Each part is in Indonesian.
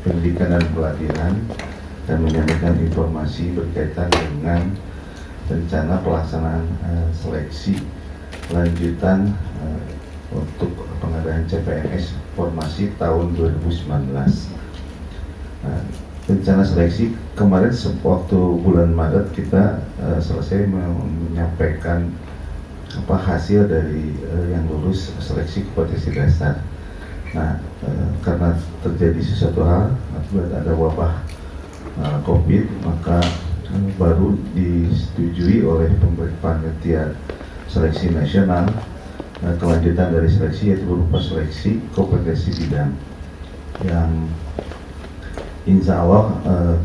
Pendidikan dan Pelatihan dan menyampaikan informasi berkaitan dengan rencana pelaksanaan seleksi lanjutan untuk pengadaan CPNS formasi tahun 2019. Rencana seleksi kemarin waktu bulan Maret kita selesai menyampaikan hasil dari yang lulus seleksi kompetensi dasar. Nah, karena terjadi sesuatu hal, akibat ada wabah COVID, maka baru disetujui oleh panitia seleksi nasional kelanjutan dari seleksi, yaitu berupa seleksi kompetensi bidang yang insya Allah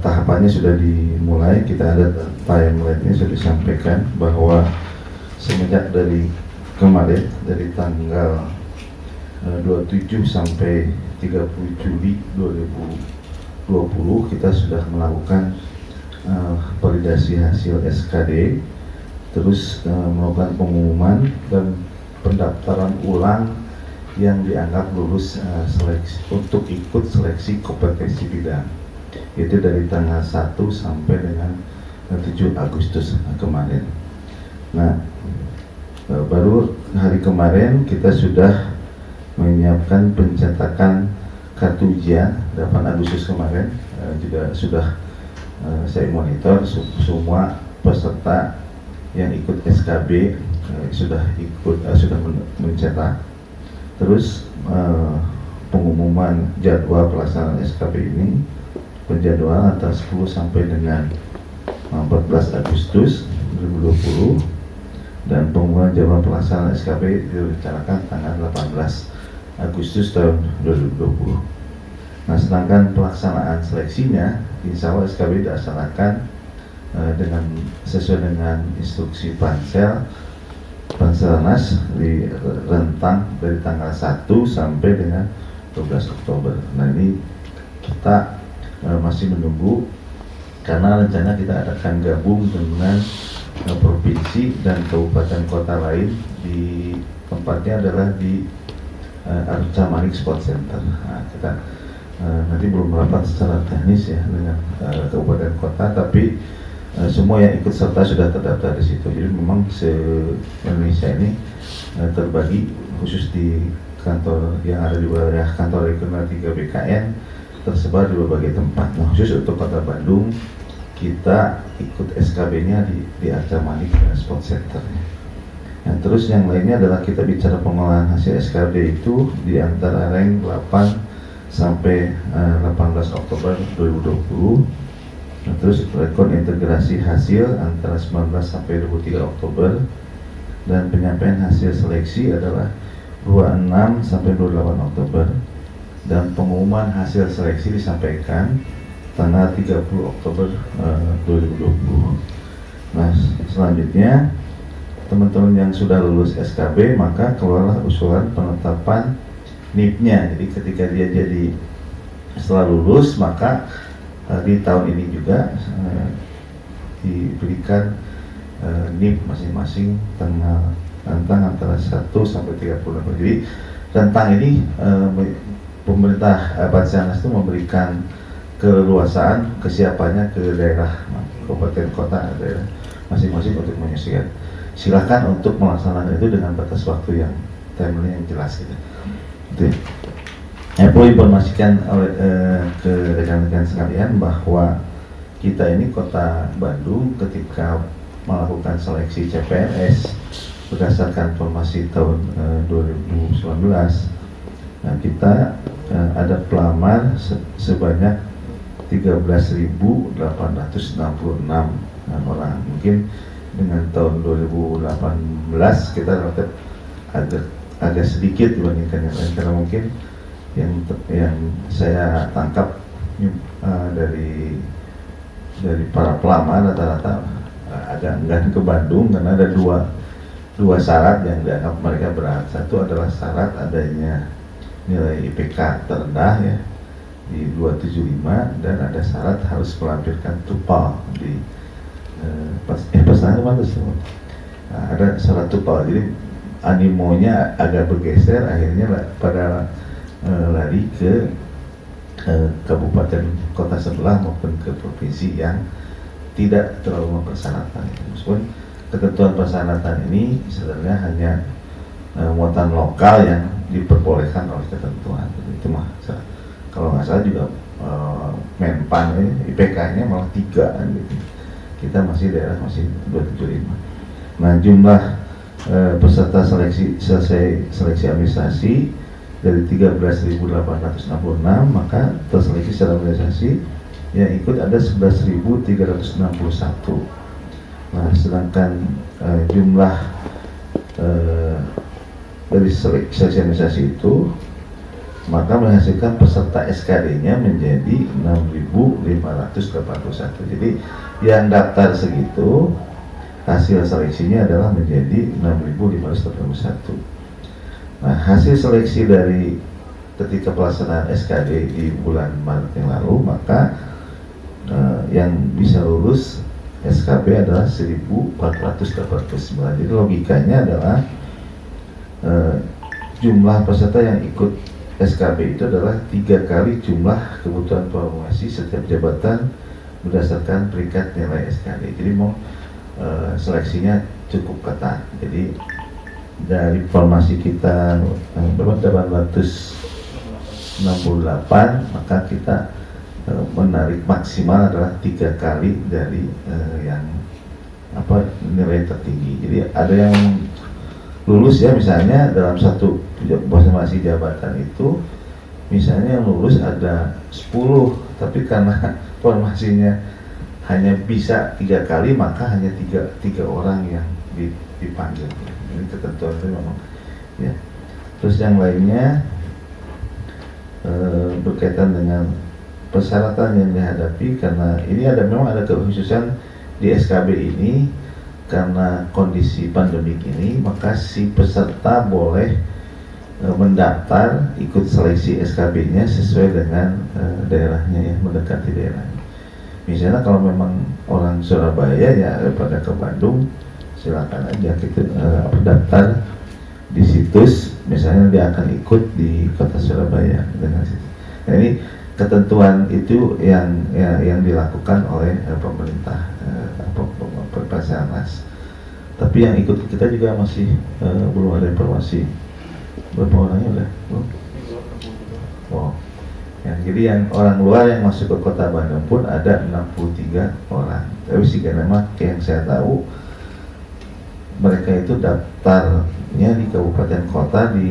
tahapannya sudah dimulai. Kita ada timeline-nya sudah disampaikan bahwa semenjak dari kemarin, dari tanggal 27 sampai 30 Juli 2020 kita sudah melakukan validasi hasil SKD, terus melakukan pengumuman dan pendaftaran ulang yang dianggap lulus seleksi untuk ikut seleksi kompetensi bidang, itu dari tanggal 1 sampai dengan 7 Agustus kemarin. Nah, baru hari kemarin kita sudah menyiapkan pencetakan kartu ujian 8 Agustus kemarin. Juga sudah saya monitor semua peserta yang ikut SKB sudah mencetak. Terus pengumuman jadwal pelaksanaan SKB ini penjadwalan antara 10 sampai dengan 14 Agustus 2020 dan pengumuman jadwal pelaksanaan SKB direncanakan tanggal 18 Agustus tahun 2020. Nah, sedangkan pelaksanaan seleksinya insya Allah SKB dilaksanakan sesuai dengan instruksi Panselnas di rentang dari tanggal 1 sampai dengan 12 Oktober. Nah, ini kita masih menunggu karena rencana kita akan gabung dengan provinsi dan kabupaten kota lain. Di tempatnya adalah di Arca Manik Sport Center. Nah, kita nanti belum merapat secara teknis ya dengan kabupaten kota, tapi semua yang ikut serta sudah terdaftar di situ. Jadi memang se-Indonesia ini terbagi khusus di kantor yang ada di wilayah kantor regional 3 BKN tersebar di berbagai tempat. Nah, khusus untuk kota Bandung kita ikut SKB-nya di Arca Manik Sport Center. Nah, terus yang lainnya adalah kita bicara pengolahan hasil SKB itu di antara rank 8 sampai 18 Oktober 2020. Nah, terus rekor integrasi hasil antara 19 sampai 23 Oktober dan penyampaian hasil seleksi adalah 26 sampai 28 Oktober dan pengumuman hasil seleksi disampaikan tanggal 30 Oktober 2020. Nah, selanjutnya teman-teman yang sudah lulus SKB maka keluarlah usulan penetapan NIP-nya. Jadi ketika dia jadi setelah lulus maka di tahun ini juga diberikan NIP masing-masing tentang antara 1 sampai 30. Jadi tentang ini pemerintah Panselnas itu memberikan keleluasaan kesiapannya ke daerah kabupaten kota daerah masing-masing untuk menyesuaikan. Silakan untuk melaksanakan itu dengan batas waktu yang timeline yang jelas gitu. Itu. Saya perlu informasikan ke rekan-rekan sekalian bahwa kita ini kota Bandung ketika melakukan seleksi CPNS berdasarkan formasi tahun 2019, nah kita ada pelamar sebanyak 13.866 orang. Mungkin dengan tahun 2018 kita relatif agak sedikit dibandingkan yang lain karena mungkin yang saya tangkap dari para pelamar rata-rata agak enggan ke Bandung karena ada dua syarat yang dianggap mereka berat. Satu adalah syarat adanya nilai IPK terendah ya di 275 dan ada syarat harus melampirkan TOEFL di pesanan mana tuh? Nah, ada syarat TOEFL, jadi animonya agak bergeser, akhirnya pada lari ke kabupaten kota sebelah maupun ke provinsi yang tidak terlalu mempersyaratkan. Meskipun ketentuan persyaratan ini sebenarnya hanya muatan lokal yang diperbolehkan oleh ketentuan. Itu mah kalau nggak salah juga Menpan IPK-nya malah 3 gitu. Kita masih daerah masih 275. Nah, jumlah peserta seleksi selesai seleksi administrasi dari 13.866, maka terseleksi secara organisasi yang ikut ada 11.361. Nah, sedangkan jumlah dari seleksi administrasi itu maka menghasilkan peserta SKD-nya menjadi 6.581. Jadi yang daftar segitu, hasil seleksinya adalah menjadi 6.581. Nah, hasil seleksi dari ketika pelaksanaan SKD di bulan Maret yang lalu, maka yang bisa lulus SKB adalah 1.489. Jadi logikanya adalah jumlah peserta yang ikut SKB itu adalah 3 kali jumlah kebutuhan promosi setiap jabatan berdasarkan peringkat nilai SKD. Jadi mau seleksinya cukup ketat. Jadi dari formasi kita berapa 868, maka kita menarik maksimal adalah 3 kali dari yang nilai tertinggi. Jadi ada yang lulus ya, misalnya dalam satu masing-masing jabatan itu misalnya yang lulus ada 10, tapi karena formasinya hanya bisa 3 kali, maka hanya tiga orang yang dipanggil. Ini ketentuan itu memang ya. Terus yang lainnya berkaitan dengan persyaratan yang dihadapi, karena ini memang ada kekhususan di SKB ini. Karena kondisi pandemik ini, maka si peserta boleh mendaftar ikut seleksi SKB-nya sesuai dengan daerahnya, ya, mendekati daerahnya. Misalnya kalau memang orang Surabaya ya pada ke Bandung, silakan aja kita daftar di situs, misalnya dia akan ikut di kota Surabaya dengan situs. Nah, ini ketentuan itu yang dilakukan oleh pemerintah Basarnas. Tapi yang ikut kita juga masih belum ada informasi berapa orangnya udah belum. Wow. Ya, jadi yang orang luar yang masuk ke kota Bandung pun ada 63 orang. Tapi sih nama yang saya tahu mereka itu daftarnya di kabupaten kota di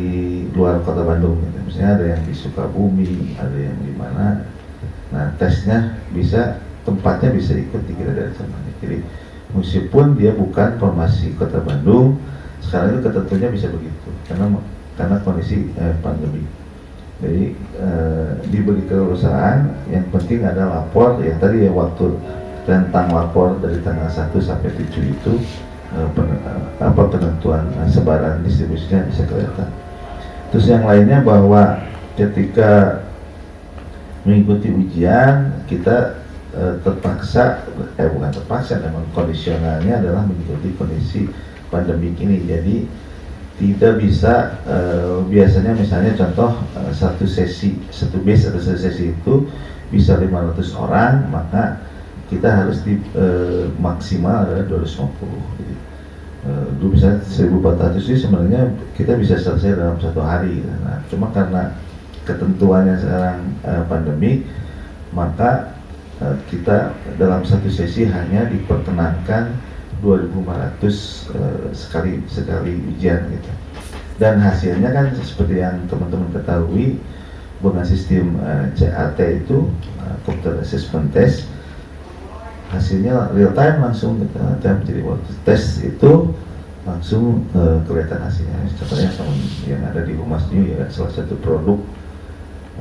luar kota Bandung. Gitu. Misalnya ada yang di Sukabumi, ada yang di mana. Nah, tesnya tempatnya bisa ikut di daerah sana. Jadi meskipun dia bukan formasi kota Bandung, sekarang itu ketentuannya bisa begitu karena kondisi pandemi. Jadi diberi kelulusan, yang penting ada lapor, yang tadi ya waktu rentang lapor dari tanggal 1 sampai 7 itu penentuan sebaran distribusinya bisa kelihatan. Terus yang lainnya bahwa ketika mengikuti ujian kita terpaksa, bukan terpaksa, memang kondisionalnya adalah mengikuti kondisi pandemik ini. Jadi tidak bisa biasanya misalnya contoh satu sesi, satu base atau satu sesi itu bisa 500 orang, maka kita harus maksimal adalah 250. Jadi dulu bisa 1400 sih sebenarnya kita bisa selesai dalam 1 hari. Nah, cuma karena ketentuannya sekarang pandemik, maka kita dalam satu sesi hanya diperkenankan 2.500 sekali ujian gitu. Dan hasilnya kan seperti yang teman-teman ketahui, dengan sistem CAT itu Computer Assessment Test, hasilnya real time langsung kita jadi waktu tes itu langsung kelihatan hasilnya. Contohnya yang ada di Humas New ya, salah satu produk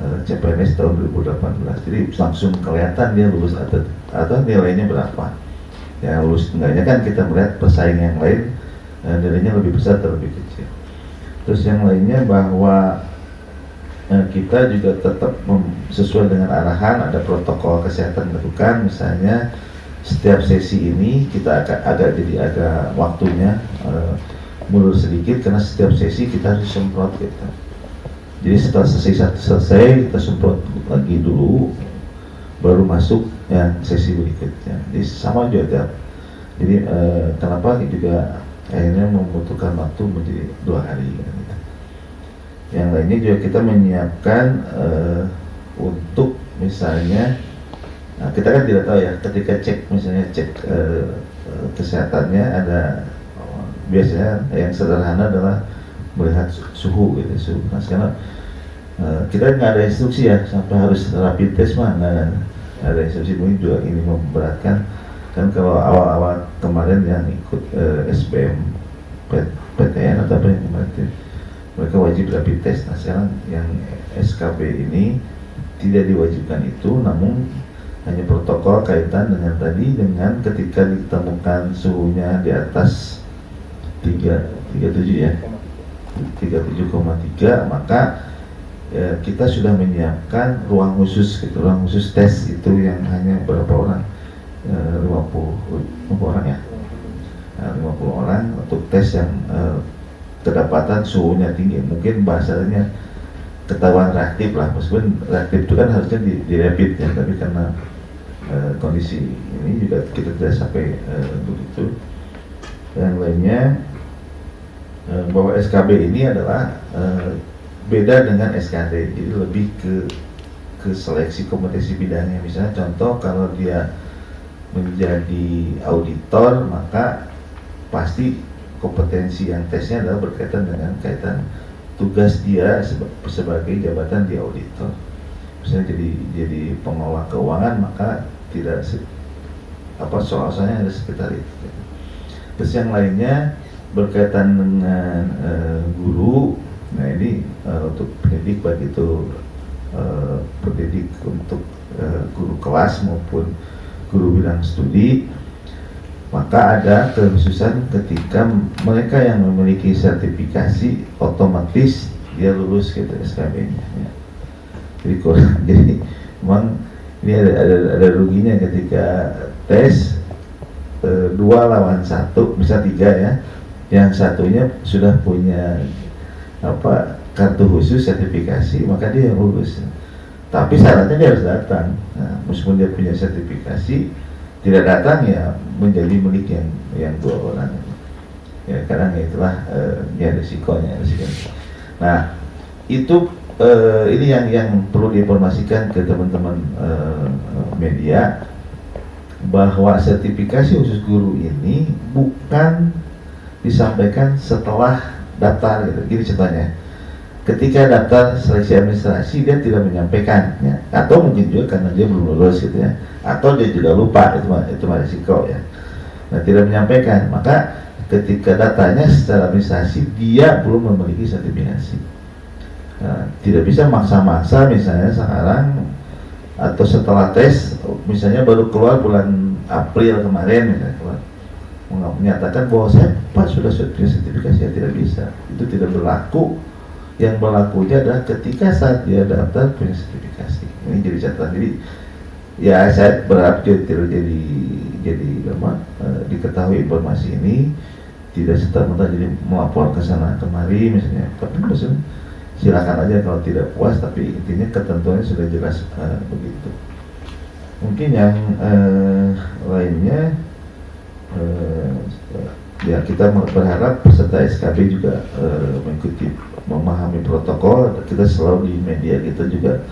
CPNS tahun 2018, jadi langsung kelihatan dia lulus atau nilainya berapa. Ya lulus enggaknya kan kita melihat pesaing yang lain nilainya lebih besar atau lebih kecil. Terus yang lainnya bahwa kita juga tetap sesuai dengan arahan, ada protokol kesehatan dilakukan. Misalnya setiap sesi ini kita agak waktunya mundur sedikit karena setiap sesi kita harus semprot gitu. Jadi setelah selesai kita semprot lagi dulu, baru masuk yang sesi berikutnya. Jadi sama juga tiap. Jadi kenapa juga akhirnya membutuhkan waktu menjadi 2 hari. Gitu. Yang lainnya juga kita menyiapkan untuk misalnya, kita kan tidak tahu ya, ketika cek misalnya cek kesehatannya ada biasanya yang sederhana adalah melihat suhu gitu, suhu. Nah sekarang kita nggak ada instruksi ya sampai harus rapid test, mana ada instruksi. Mungkin juga ini memberatkan kan. Kalau awal-awal kemarin yang ikut SBM PTN atau apa yang kemarin, mereka wajib rapid test. Nah sekarang yang SKB ini tidak diwajibkan itu, namun hanya protokol kaitan dengan tadi, dengan ketika ditemukan suhunya di atas 37 ya, 37,3, maka kita sudah menyiapkan ruang khusus gitu, ruang khusus tes itu yang hanya berapa orang, 50 orang ya, 50 orang untuk tes yang kedapatan suhunya tinggi. Mungkin bahasanya ketahuan reaktif lah, meskipun reaktif itu kan harusnya di rapid ya, tapi karena kondisi ini juga kita tidak sampai begitu. Yang lainnya bahwa SKB ini adalah beda dengan SKD, jadi lebih ke seleksi kompetensi bidangnya. Misalnya contoh, kalau dia menjadi auditor, maka pasti kompetensi yang tesnya adalah berkaitan dengan kaitan tugas dia sebagai jabatan di auditor. Misalnya jadi pengelola keuangan, maka tidak soal-soalnya ada sekitar itu. Terus yang lainnya berkaitan dengan guru. Nah ini untuk pendidik, baik itu pendidik untuk guru kelas maupun guru bidang studi, maka ada kekhususan ketika mereka yang memiliki sertifikasi otomatis dia lulus gitu SKB-nya ya. Jadi memang ini ada ruginya ketika tes 2 lawan 1, bisa 3 ya, yang satunya sudah punya kartu khusus sertifikasi, maka dia yang lulus. Tapi syaratnya dia harus datang. Nah, meskipun dia punya sertifikasi, tidak datang ya menjadi milik yang 2 orang. Ya karena itulah ya risikonya. Nah itu ini yang perlu diinformasikan ke teman-teman media, bahwa sertifikasi khusus guru ini bukan disampaikan setelah daftar gitu. Gini contohnya, ketika daftar seleksi administrasi dia tidak menyampaikan ya, atau mungkin juga karena dia belum lulus gitu ya, atau dia juga lupa, itu risiko ya. Nah tidak menyampaikan, maka ketika datanya secara administrasi dia belum memiliki sertifikasi. Nah, tidak bisa maksa-maksa misalnya sekarang atau setelah tes, misalnya baru keluar bulan April kemarin misalnya keluar, menyatakan bahwa saya sudah punya sertifikasi, ya tidak bisa, itu tidak berlaku. Yang berlakunya adalah ketika saat dia daftar punya sertifikasi. Ini jadi catatan. Jadi ya saya berharap tidak jadi diketahui informasi ini, tidak serta-merta jadi melapor ke sana kemari misalnya. Tapi maksudnya silakan aja kalau tidak puas, tapi intinya ketentuannya sudah jelas begitu. Mungkin yang lainnya ya kita berharap peserta SKB juga mengikuti, memahami protokol. Kita selalu di media kita juga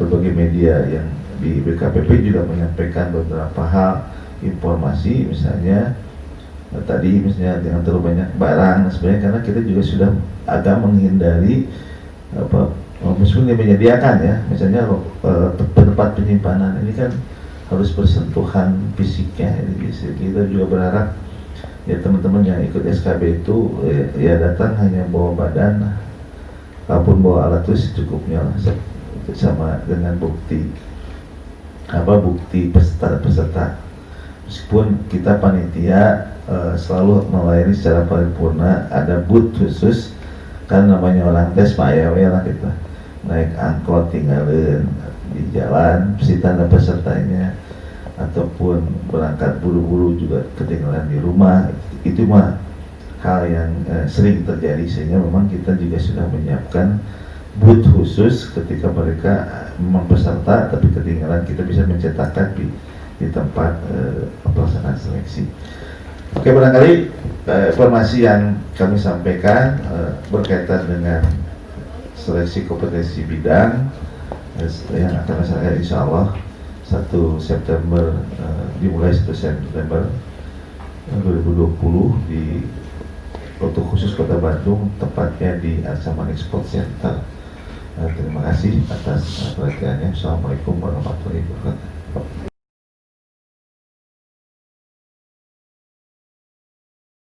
berbagai media yang di BKPP juga menyampaikan beberapa hal informasi, misalnya tadi misalnya jangan terlalu banyak barang sebenarnya, karena kita juga sudah agak menghindari meskipun dia menyediakan ya, misalnya tempat penyimpanan ini kan harus bersentuhan fisiknya. Jadi kita juga berharap ya teman-teman yang ikut SKB itu ya datang hanya bawa badan, ataupun bawa alat tulis secukupnya lah, sama dengan bukti peserta. Meskipun kita panitia selalu melayani secara paripurna, ada booth khusus kan, namanya orang tes payawe lah kita naik angkot tinggalin di jalan si tanda pesertanya, ataupun berangkat buru-buru juga ketinggalan di rumah, itu mah hal yang sering terjadi, sehingga memang kita juga sudah menyiapkan booth khusus ketika mereka memang peserta tapi ketinggalan, kita bisa mencetakkan di tempat pelaksanaan seleksi. Oke, barangkali informasi yang kami sampaikan berkaitan dengan seleksi kompetensi bidang yang akan dilaksanakan insya Allah 1 September, dimulai 1 September 2020 di untuk khusus Kota Bandung, tepatnya di Ancaman Export Center. Terima kasih atas perhatiannya. Assalamualaikum warahmatullahi wabarakatuh.